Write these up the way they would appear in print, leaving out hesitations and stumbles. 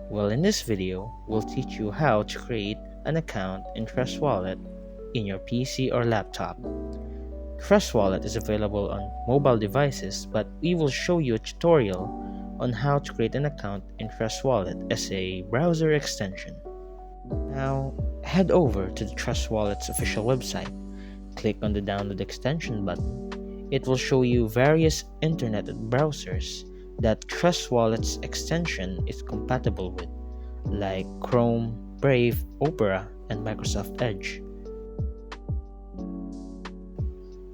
Well, in this video, we'll teach you how to create an account in Trust Wallet in your PC or laptop. Trust Wallet is available on mobile devices, but we will show you a tutorial on how to create an account in Trust Wallet as a browser extension. Now, head over to the Trust Wallet's official website. Click on the download extension button. It will show you various internet browsers that Trust Wallet's extension is compatible with, like Chrome, Brave, Opera, and Microsoft Edge.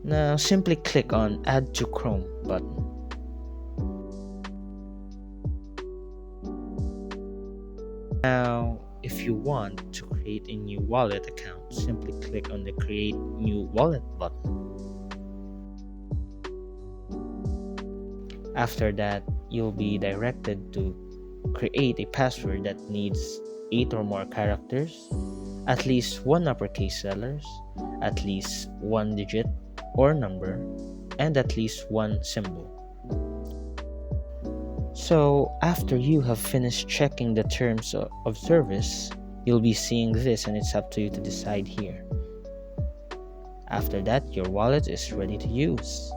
Now simply click on Add to Chrome button. Now, if you want to create a new wallet account, simply click on the Create New Wallet button. After that, you'll be directed to create a password that needs 8 or more characters, at least 1 uppercase letters, at least 1 digit or number, and at least 1 symbol. So after you have finished checking the terms of service, you'll be seeing this, and it's up to you to decide here. After that, your wallet is ready to use.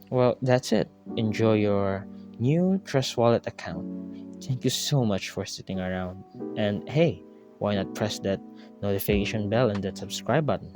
Well, that's it. Enjoy your new Trust Wallet account. Thank you so much for sitting around. And hey, why not press that notification bell and that subscribe button?